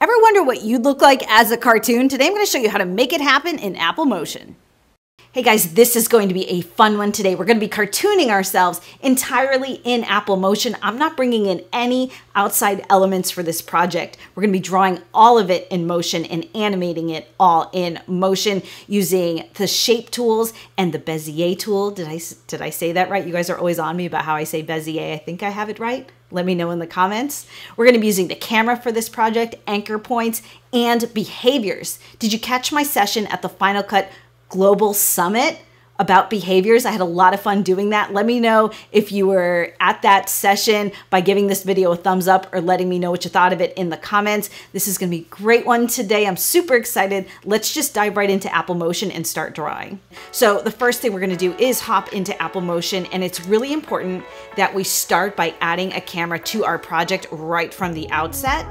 Ever wonder what you'd look like as a cartoon? Today I'm going to show you how to make it happen in Apple Motion. Hey guys, this is going to be a fun one today. We're going to be cartooning ourselves entirely in Apple Motion. I'm not bringing in any outside elements for this project. We're going to be drawing all of it in Motion and animating it all in Motion using the shape tools and the Bezier tool. Did I say that right? You guys are always on me about how I say Bezier. I think I have it right. Let me know in the comments. We're going to be using the camera for this project, anchor points, and behaviors. Did you catch my session at the Final Cut Global Summit about behaviors? I had a lot of fun doing that. Let me know if you were at that session by giving this video a thumbs up or letting me know what you thought of it in the comments. This is going to be a great one today. I'm super excited. Let's just dive right into Apple Motion and start drawing. So the first thing we're going to do is hop into Apple Motion, and it's really important that we start by adding a camera to our project right from the outset,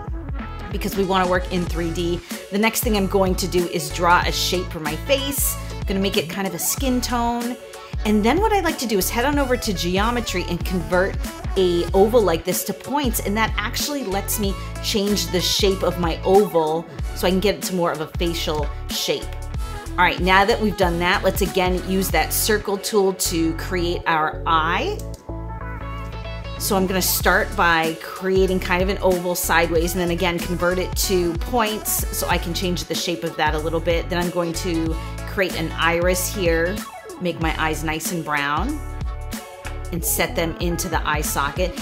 because we want to work in 3D. The next thing I'm going to do is draw a shape for my face. I'm going to make it kind of a skin tone. And then what I like to do is head on over to geometry and convert a oval like this to points, and that actually lets me change the shape of my oval so I can get it to more of a facial shape. All right, now that we've done that, let's again use that circle tool to create our eye. So I'm going to start by creating kind of an oval sideways, and then again convert it to points so I can change the shape of that a little bit. Then I'm going to create an iris here, make my eyes nice and brown, and set them into the eye socket.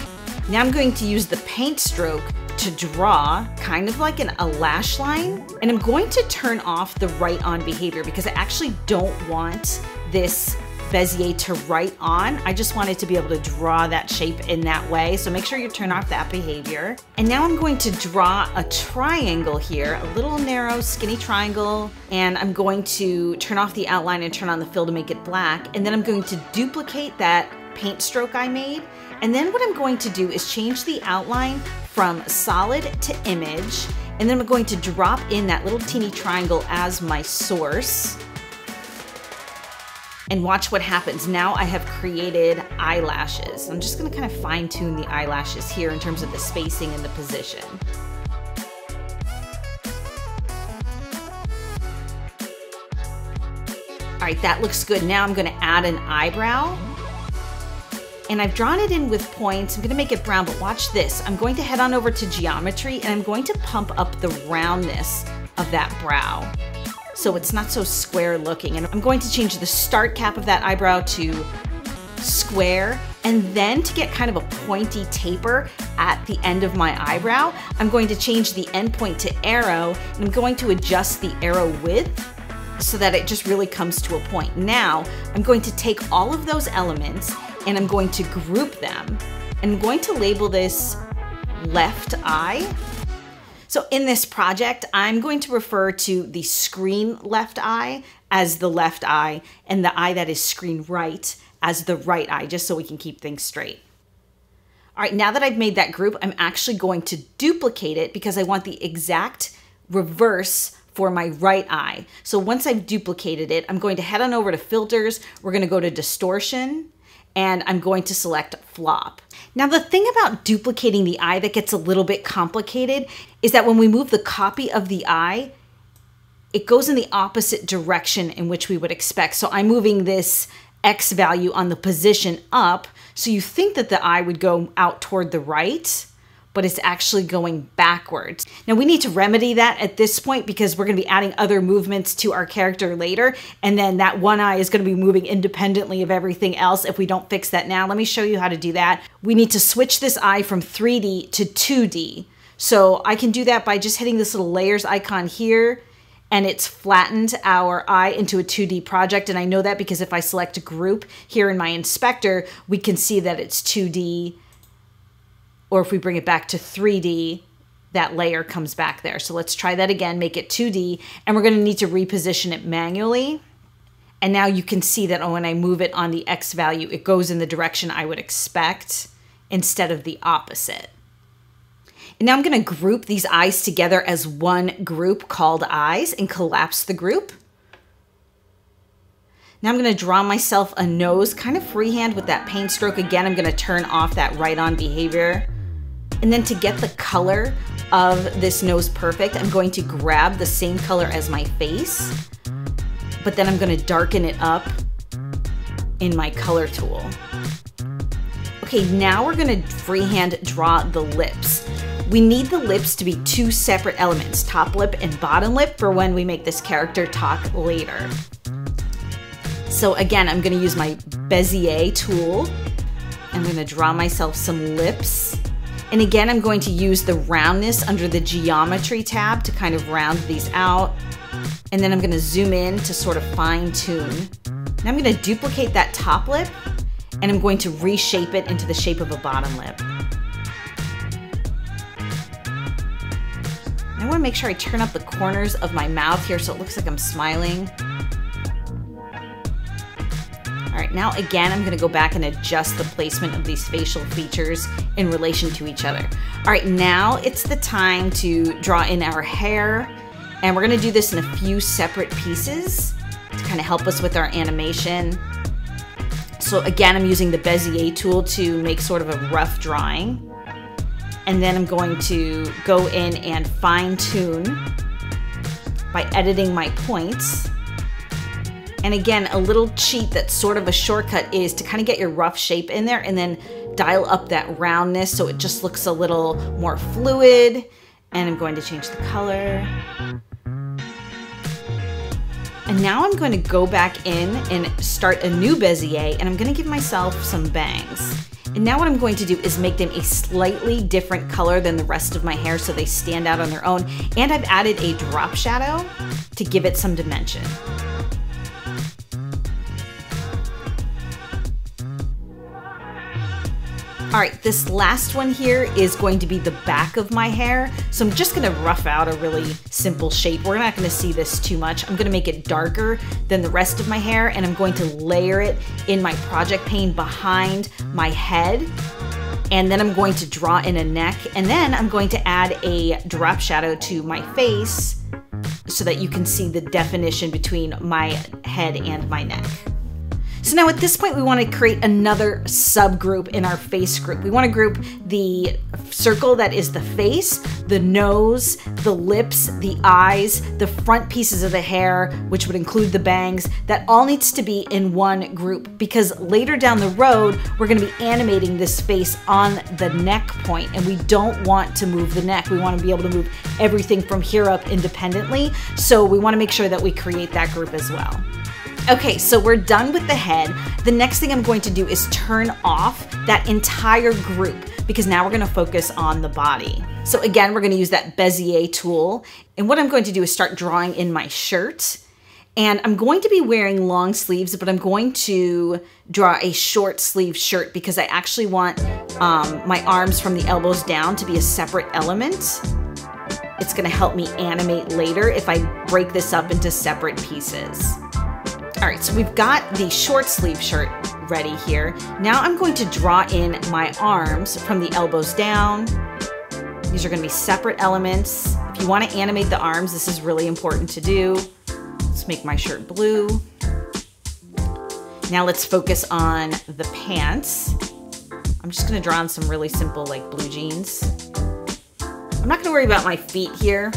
Now I'm going to use the paint stroke to draw kind of like a lash line, and I'm going to turn off the write on behavior because I actually don't want this Bezier to write on. I just wanted to be able to draw that shape in that way. So make sure you turn off that behavior. And now I'm going to draw a triangle here, a little narrow skinny triangle. And I'm going to turn off the outline and turn on the fill to make it black. And then I'm going to duplicate that paint stroke I made. And then what I'm going to do is change the outline from solid to image. And then I'm going to drop in that little teeny triangle as my source. And watch what happens. Now I have created eyelashes. I'm just gonna kind of fine tune the eyelashes here in terms of the spacing and the position. All right, that looks good. Now I'm gonna add an eyebrow. And I've drawn it in with points. I'm gonna make it brown, but watch this. I'm going to head on over to geometry and I'm going to pump up the roundness of that brow, so it's not so square looking. And I'm going to change the start cap of that eyebrow to square. And then to get kind of a pointy taper at the end of my eyebrow, I'm going to change the end point to arrow, and I'm going to adjust the arrow width so that it just really comes to a point. Now, I'm going to take all of those elements and I'm going to group them. And I'm going to label this left eye. So in this project, I'm going to refer to the screen left eye as the left eye and the eye that is screen right as the right eye, just so we can keep things straight. All right, now that I've made that group, I'm actually going to duplicate it because I want the exact reverse for my right eye. So once I've duplicated it, I'm going to head on over to filters. We're going to go to distortion, and I'm going to select flop. Now the thing about duplicating the eye that gets a little bit complicated is that when we move the copy of the eye, it goes in the opposite direction in which we would expect. So I'm moving this X value on the position up, so you think that the eye would go out toward the right, but it's actually going backwards. Now we need to remedy that at this point because we're gonna be adding other movements to our character later, and then that one eye is gonna be moving independently of everything else if we don't fix that now. Let me show you how to do that. We need to switch this eye from 3D to 2D. So I can do that by just hitting this little layers icon here, and it's flattened our eye into a 2D project. And I know that because if I select a group here in my inspector, we can see that it's 2D. Or if we bring it back to 3D, that layer comes back there. So let's try that again, make it 2D, and we're gonna need to reposition it manually. And now you can see that when I move it on the X value, it goes in the direction I would expect instead of the opposite. And now I'm gonna group these eyes together as one group called eyes and collapse the group. Now I'm gonna draw myself a nose kind of freehand with that paint stroke. Again, I'm gonna turn off that write on behavior. And then to get the color of this nose perfect, I'm going to grab the same color as my face, but then I'm going to darken it up in my color tool. Okay, now we're going to freehand draw the lips. We need the lips to be two separate elements, top lip and bottom lip, for when we make this character talk later. So again, I'm going to use my Bezier tool. I'm going to draw myself some lips. And again, I'm going to use the roundness under the geometry tab to kind of round these out. And then I'm going to zoom in to sort of fine tune. Now I'm going to duplicate that top lip and I'm going to reshape it into the shape of a bottom lip. I want to make sure I turn up the corners of my mouth here so it looks like I'm smiling. All right, now again, I'm gonna go back and adjust the placement of these facial features in relation to each other. All right, now it's the time to draw in our hair, and we're gonna do this in a few separate pieces to kind of help us with our animation. So again, I'm using the Bezier tool to make sort of a rough drawing. And then I'm going to go in and fine tune by editing my points. And again, a little cheat that's sort of a shortcut is to kind of get your rough shape in there and then dial up that roundness so it just looks a little more fluid. And I'm going to change the color. And now I'm going to go back in and start a new Bezier, and I'm going to give myself some bangs. And now what I'm going to do is make them a slightly different color than the rest of my hair so they stand out on their own. And I've added a drop shadow to give it some dimension. All right, this last one here is going to be the back of my hair. So I'm just gonna rough out a really simple shape. We're not gonna see this too much. I'm gonna make it darker than the rest of my hair, and I'm going to layer it in my project pane behind my head. And then I'm going to draw in a neck, and then I'm going to add a drop shadow to my face so that you can see the definition between my head and my neck. So now at this point, we want to create another subgroup in our face group. We want to group the circle that is the face, the nose, the lips, the eyes, the front pieces of the hair, which would include the bangs. That all needs to be in one group because later down the road, we're going to be animating this face on the neck point, and we don't want to move the neck. We want to be able to move everything from here up independently. So we want to make sure that we create that group as well. Okay, so we're done with the head. The next thing I'm going to do is turn off that entire group because now we're gonna focus on the body. So again, we're gonna use that Bezier tool. And what I'm going to do is start drawing in my shirt. And I'm going to be wearing long sleeves, but I'm going to draw a short sleeve shirt because I actually want my arms from the elbows down to be a separate element. It's gonna help me animate later if I break this up into separate pieces. All right, so we've got the short sleeve shirt ready here. Now I'm going to draw in my arms from the elbows down. These are gonna be separate elements. If you wanna animate the arms, this is really important to do. Let's make my shirt blue. Now let's focus on the pants. I'm just gonna draw on some really simple like blue jeans. I'm not gonna worry about my feet here.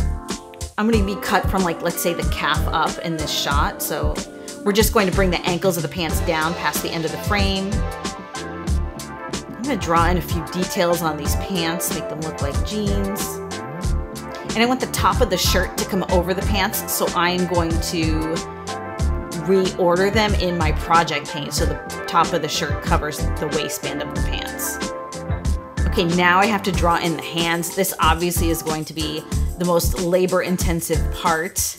I'm gonna be cut from like, let's say the calf up in this shot. So we're just going to bring the ankles of the pants down past the end of the frame. I'm gonna draw in a few details on these pants, make them look like jeans. And I want the top of the shirt to come over the pants, so I'm going to reorder them in my project pane so the top of the shirt covers the waistband of the pants. Okay, now I have to draw in the hands. This obviously is going to be the most labor-intensive part.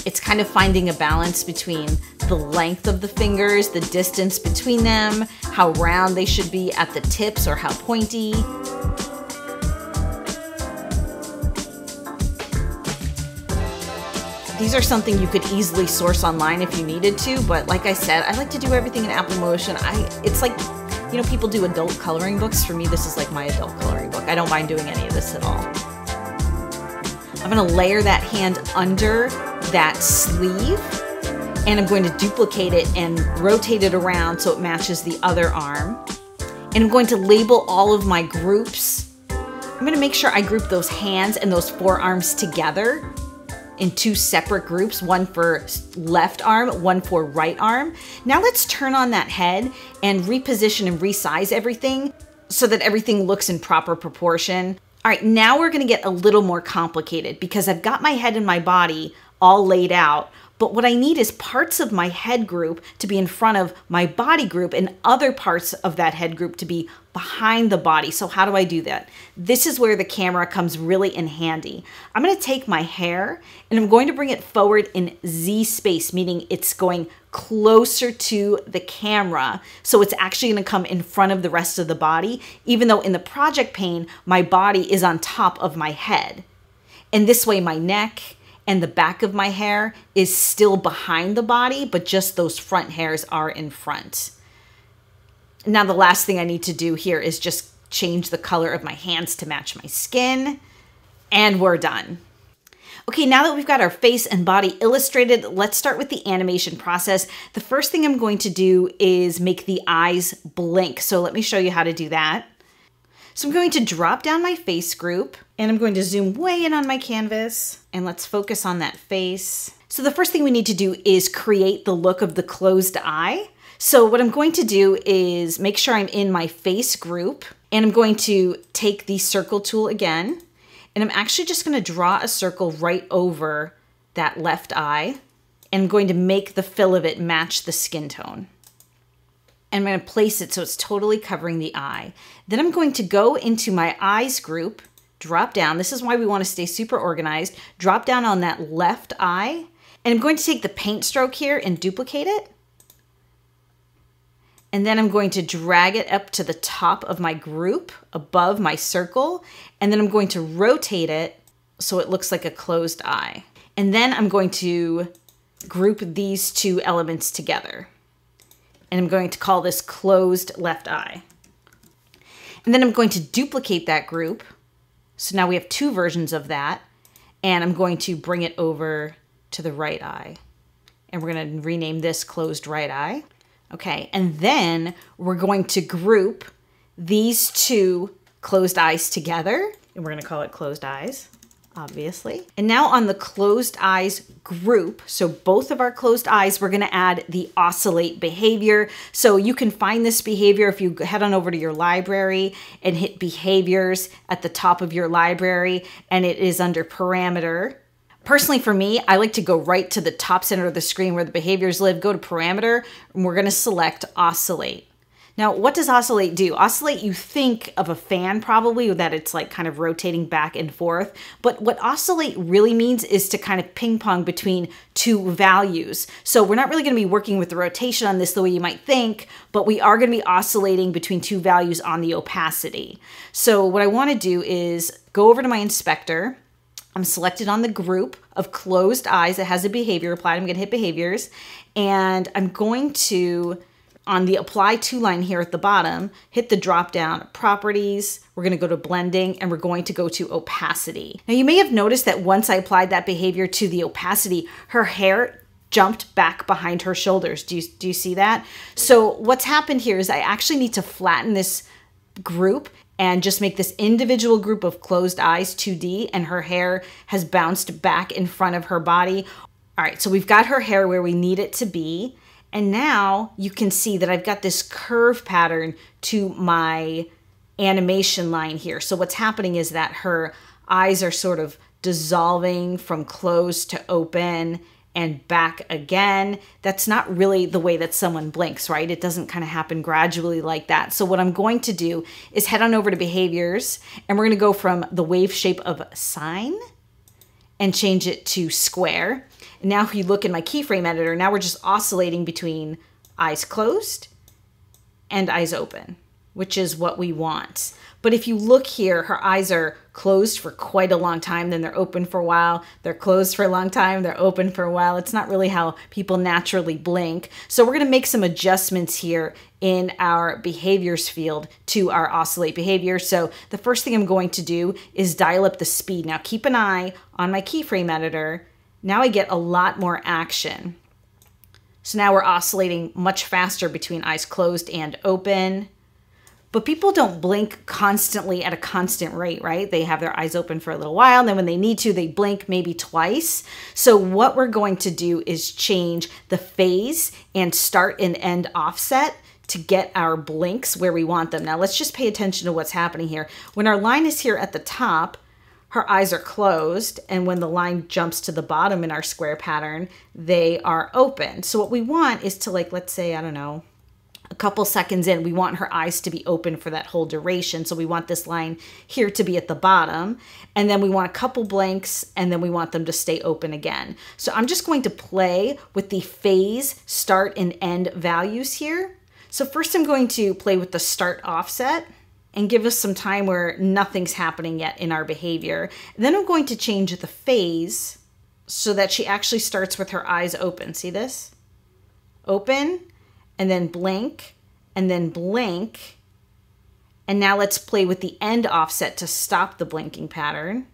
It's kind of finding a balance between the length of the fingers, the distance between them, how round they should be at the tips or how pointy. These are something you could easily source online if you needed to, but like I said, I like to do everything in Apple Motion. It's like, you know, people do adult coloring books. For me, this is like my adult coloring book. I don't mind doing any of this at all. I'm gonna layer that hand under that sleeve, and I'm going to duplicate it and rotate it around so it matches the other arm. And I'm going to label all of my groups. I'm going to make sure I group those hands and those forearms together in two separate groups, one for left arm, one for right arm. Now let's turn on that head and reposition and resize everything so that everything looks in proper proportion. All right, now we're gonna get a little more complicated because I've got my head and my body all laid out, but what I need is parts of my head group to be in front of my body group and other parts of that head group to be behind the body. So how do I do that? This is where the camera comes really in handy. I'm gonna take my hair and I'm going to bring it forward in Z space, meaning it's going closer to the camera. So it's actually gonna come in front of the rest of the body, even though in the project pane, my body is on top of my head. And this way my neck and the back of my hair is still behind the body, but just those front hairs are in front. Now the last thing I need to do here is just change the color of my hands to match my skin, and we're done. Okay, now that we've got our face and body illustrated, let's start with the animation process. The first thing I'm going to do is make the eyes blink. So let me show you how to do that. So I'm going to drop down my face group and I'm going to zoom way in on my canvas and let's focus on that face. So the first thing we need to do is create the look of the closed eye. So what I'm going to do is make sure I'm in my face group and I'm going to take the circle tool again and I'm actually just going to draw a circle right over that left eye and I'm going to make the fill of it match the skin tone. And I'm going to place it so it's totally covering the eye. Then I'm going to go into my eyes group, drop down. This is why we want to stay super organized. Drop down on that left eye. And I'm going to take the paint stroke here and duplicate it. And then I'm going to drag it up to the top of my group above my circle. And then I'm going to rotate it so it looks like a closed eye. And then I'm going to group these two elements together. And I'm going to call this closed left eye. And then I'm going to duplicate that group. So now we have two versions of that. And I'm going to bring it over to the right eye. And we're going to rename this closed right eye. Okay, and then we're going to group these two closed eyes together. And we're going to call it closed eyes, obviously. And now on the closed eyes group, so both of our closed eyes, we're going to add the oscillate behavior. So you can find this behavior if you head on over to your library and hit behaviors at the top of your library, and it is under parameter. Personally, for me, I like to go right to the top center of the screen where the behaviors live, go to parameter, and we're going to select oscillate. Now, what does oscillate do? Oscillate, you think of a fan probably, that it's like kind of rotating back and forth. But what oscillate really means is to kind of ping pong between two values. So we're not really going to be working with the rotation on this the way you might think, but we are going to be oscillating between two values on the opacity. So what I want to do is go over to my inspector. I'm selected on the group of closed eyes that has a behavior applied. I'm going to hit behaviors, and I'm going to, on the apply to line here at the bottom, hit the drop down properties. We're going to go to blending and we're going to go to opacity. Now you may have noticed that once I applied that behavior to the opacity, her hair jumped back behind her shoulders. Do you see that? So what's happened here is I actually need to flatten this group and just make this individual group of closed eyes 2D, and her hair has bounced back in front of her body. All right, so we've got her hair where we need it to be. And now you can see that I've got this curve pattern to my animation line here. So what's happening is that her eyes are sort of dissolving from closed to open and back again. That's not really the way that someone blinks, right? It doesn't kind of happen gradually like that. So what I'm going to do is head on over to behaviors, and we're going to go from the wave shape of sine and change it to square. And now if you look in my keyframe editor, now we're just oscillating between eyes closed and eyes open, which is what we want. But if you look here, her eyes are closed for quite a long time, then they're open for a while, they're closed for a long time, they're open for a while. It's not really how people naturally blink. So we're gonna make some adjustments here in our behaviors field to our oscillate behavior. So the first thing I'm going to do is dial up the speed. Now keep an eye on my keyframe editor. Now I get a lot more action. So now we're oscillating much faster between eyes closed and open. But people don't blink constantly at a constant rate, right? They have their eyes open for a little while, and then when they need to, they blink maybe twice. So what we're going to do is change the phase and start and end offset to get our blinks where we want them. Now let's just pay attention to what's happening here. When our line is here at the top, her eyes are closed, and when the line jumps to the bottom in our square pattern, they are open. So what we want is to, like, let's say, I don't know, a couple seconds in, we want her eyes to be open for that whole duration. So we want this line here to be at the bottom, and then we want a couple blinks, and then we want them to stay open again. So I'm just going to play with the phase, start, and end values here. So first I'm going to play with the start offset and give us some time where nothing's happening yet in our behavior. And then I'm going to change the phase so that she actually starts with her eyes open. See this? Open, and then blink, and then blink. And now let's play with the end offset to stop the blinking pattern.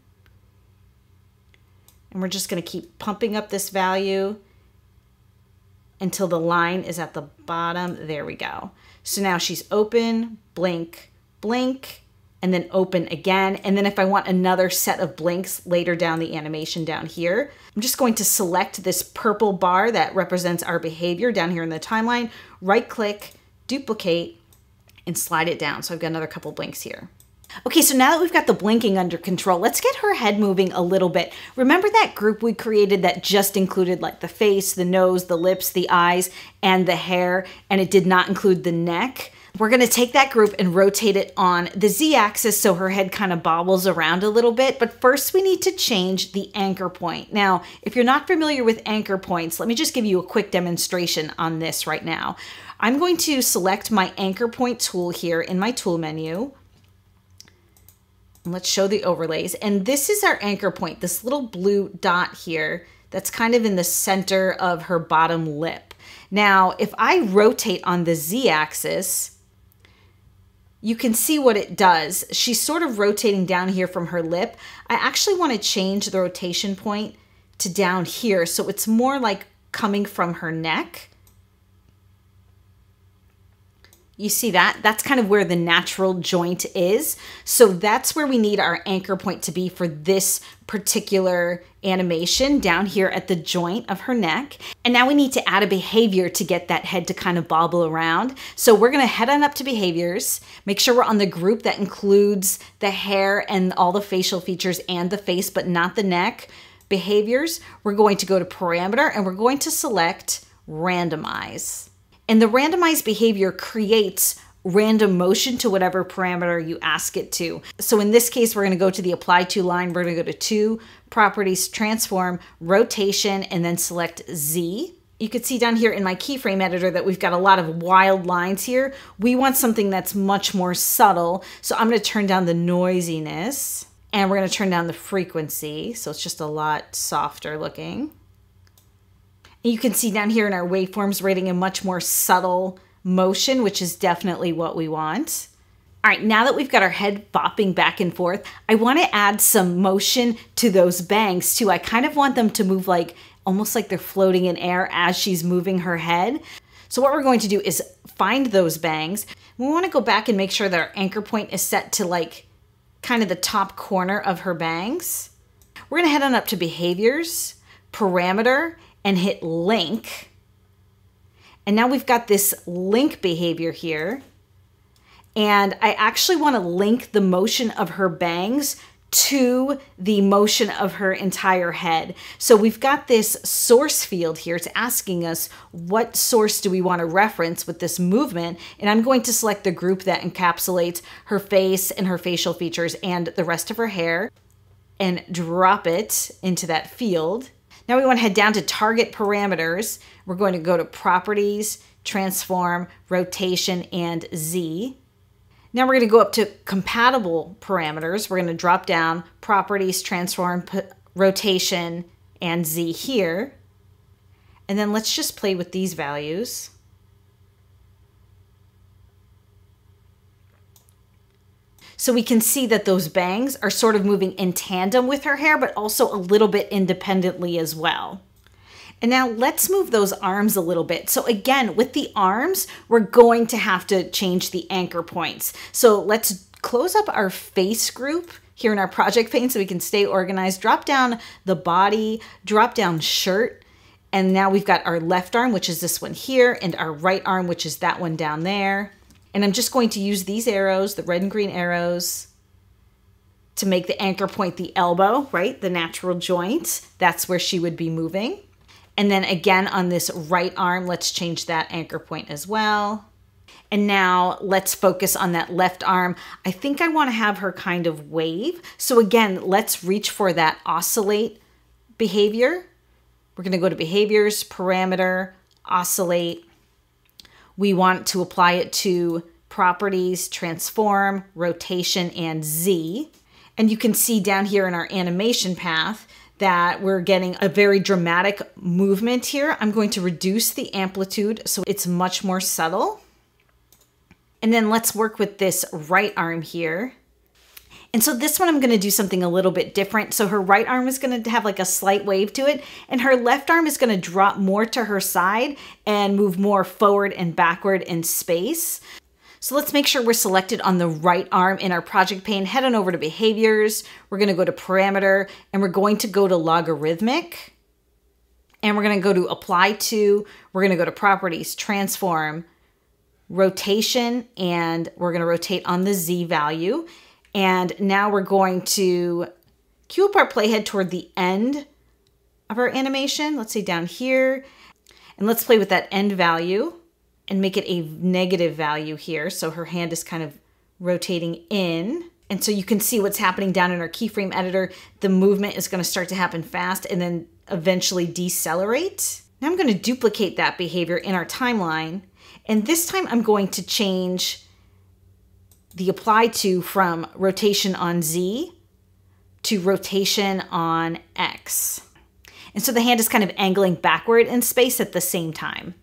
And we're just going to keep pumping up this value until the line is at the bottom. There we go. So now she's open, blink, blink, and then open again. And then if I want another set of blinks later down the animation down here, I'm just going to select this purple bar that represents our behavior down here in the timeline, right click, duplicate, and slide it down. So I've got another couple blinks here. Okay, so now that we've got the blinking under control, let's get her head moving a little bit. Remember that group we created that just included like the face, the nose, the lips, the eyes, and the hair, and it did not include the neck? We're gonna take that group and rotate it on the Z-axis so her head kind of bobbles around a little bit, but first we need to change the anchor point. Now, if you're not familiar with anchor points, let me just give you a quick demonstration on this right now. I'm going to select my anchor point tool here in my tool menu. Let's show the overlays. And this is our anchor point, this little blue dot here that's kind of in the center of her bottom lip. Now, if I rotate on the Z-axis, you can see what it does. She's sort of rotating down here from her lip. I actually want to change the rotation point to down here so it's more like coming from her neck. You see that? That's kind of where the natural joint is. So that's where we need our anchor point to be for this particular animation down here at the joint of her neck. And now we need to add a behavior to get that head to kind of bobble around. So we're gonna head on up to behaviors, make sure we're on the group that includes the hair and all the facial features and the face, but not the neck. Behaviors, we're going to go to parameter and we're going to select randomize. And the randomized behavior creates random motion to whatever parameter you ask it to. So in this case, we're gonna go to the apply to line. We're gonna go to 2, properties, transform, rotation, and then select Z. You can see down here in my keyframe editor that we've got a lot of wild lines here. We want something that's much more subtle. So I'm gonna turn down the noisiness and we're gonna turn down the frequency. So it's just a lot softer looking. You can see down here in our waveforms, we're getting a much more subtle motion, which is definitely what we want. All right, now that we've got our head bopping back and forth, I want to add some motion to those bangs too. I kind of want them to move like, almost like they're floating in air as she's moving her head. So what we're going to do is find those bangs. We want to go back and make sure that our anchor point is set to like kind of the top corner of her bangs. We're going to head on up to behaviors, parameter, and hit link. And now we've got this link behavior here. And I actually want to link the motion of her bangs to the motion of her entire head. So we've got this source field here. It's asking us what source do we want to reference with this movement. And I'm going to select the group that encapsulates her face and her facial features and the rest of her hair and drop it into that field. Now we want to head down to target parameters. We're going to go to properties, transform, rotation, and Z. Now we're going to go up to compatible parameters. We're going to drop down properties, transform, rotation, and Z here. And then let's just play with these values. So we can see that those bangs are sort of moving in tandem with her hair, but also a little bit independently as well. And now let's move those arms a little bit. So again, with the arms, we're going to have to change the anchor points. So let's close up our face group here in our project pane so we can stay organized. Drop down the body, drop down shirt. And now we've got our left arm, which is this one here, and our right arm, which is that one down there. And I'm just going to use these arrows, the red and green arrows, to make the anchor point the elbow, right? The natural joint. That's where she would be moving. And then again on this right arm, let's change that anchor point as well. And now let's focus on that left arm. I think I want to have her kind of wave. So again, let's reach for that oscillate behavior. We're going to go to behaviors, parameter, oscillate. We want to apply it to properties, transform, rotation, and Z. And you can see down here in our animation path that we're getting a very dramatic movement here. I'm going to reduce the amplitude so it's much more subtle. And then let's work with this right arm here. And so this one, I'm going to do something a little bit different. So her right arm is going to have like a slight wave to it, and her left arm is going to drop more to her side and move more forward and backward in space. So let's make sure we're selected on the right arm in our project pane. Head on over to behaviors. We're going to go to parameter, and we're going to go to logarithmic. And we're going to go to apply to. We're going to go to properties, transform, rotation, and we're going to rotate on the Z value. And now we're going to cue up our playhead toward the end of our animation. Let's say down here. And let's play with that end value and make it a negative value here. So her hand is kind of rotating in. And so you can see what's happening down in our keyframe editor. The movement is going to start to happen fast and then eventually decelerate. Now I'm going to duplicate that behavior in our timeline. And this time I'm going to change the apply to from rotation on Z to rotation on X. And so the hand is kind of angling backward in space at the same time.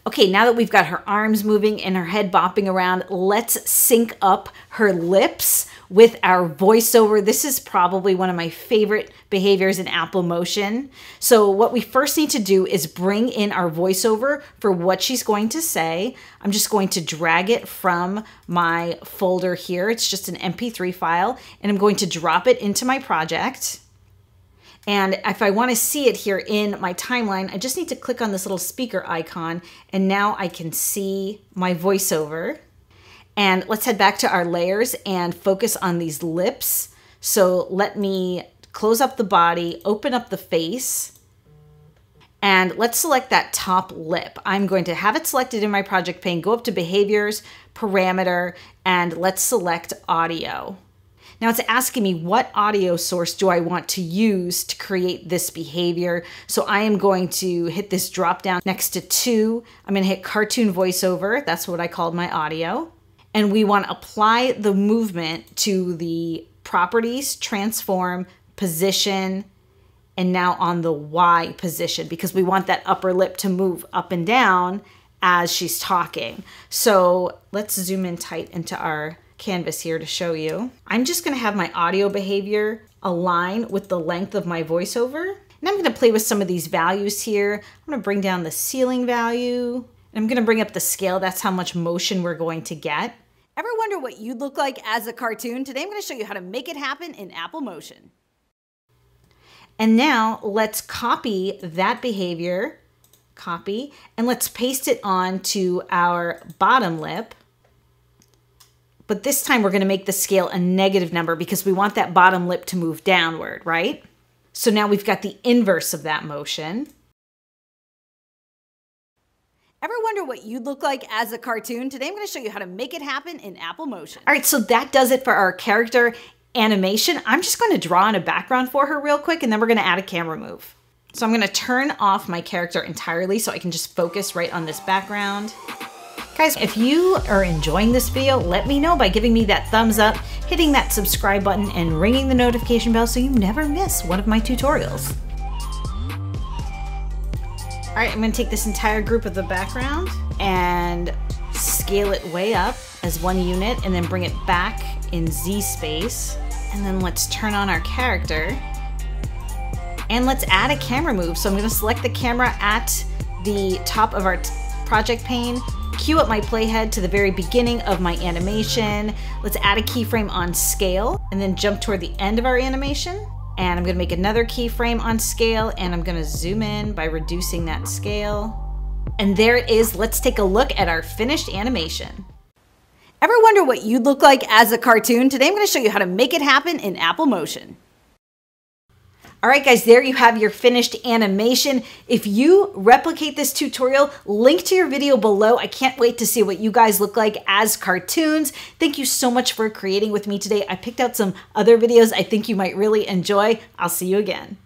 Okay, now that we've got her arms moving and her head bopping around, let's sync up her lips with our voiceover. This is probably one of my favorite behaviors in Apple Motion. So what we first need to do is bring in our voiceover for what she's going to say. I'm just going to drag it from my folder here. It's just an MP3 file, and I'm going to drop it into my project. And if I want to see it here in my timeline, I just need to click on this little speaker icon, and now I can see my voiceover. And let's head back to our layers and focus on these lips. So let me close up the body, open up the face, and let's select that top lip. I'm going to have it selected in my project pane, go up to behaviors, parameter, and let's select audio. Now it's asking me what audio source do I want to use to create this behavior. So I am going to hit this drop down next to 2. I'm going to hit cartoon voiceover. That's what I called my audio. And we want to apply the movement to the properties, transform, position, and now on the Y position, because we want that upper lip to move up and down as she's talking. So let's zoom in tight into our canvas here to show you. I'm just going to have my audio behavior align with the length of my voiceover. And I'm going to play with some of these values here. I'm going to bring down the ceiling value. And I'm going to bring up the scale. That's how much motion we're going to get. Ever wonder what you'd look like as a cartoon? Today I'm going to show you how to make it happen in Apple Motion. And now let's copy that behavior, copy, and let's paste it onto our bottom lip. But this time we're going to make the scale a negative number because we want that bottom lip to move downward, right? So now we've got the inverse of that motion. Ever wonder what you'd look like as a cartoon? Today I'm going to show you how to make it happen in Apple Motion. All right, so that does it for our character animation. I'm just going to draw in a background for her real quick, and then we're going to add a camera move. So I'm going to turn off my character entirely so I can just focus right on this background. Guys, if you are enjoying this video, let me know by giving me that thumbs up, hitting that subscribe button, and ringing the notification bell so you never miss one of my tutorials. All right, I'm going to take this entire group of the background and scale it way up as one unit and then bring it back in Z space. And then let's turn on our character. And let's add a camera move. So I'm gonna select the camera at the top of our project pane, cue up my playhead to the very beginning of my animation. Let's add a keyframe on scale and then jump toward the end of our animation. And I'm gonna make another keyframe on scale and I'm gonna zoom in by reducing that scale. And there it is. Let's take a look at our finished animation. Ever wonder what you'd look like as a cartoon? Today I'm going to show you how to make it happen in Apple Motion. All right, guys, there you have your finished animation. If you replicate this tutorial, link to your video below. I can't wait to see what you guys look like as cartoons. Thank you so much for creating with me today. I picked out some other videos I think you might really enjoy. I'll see you again.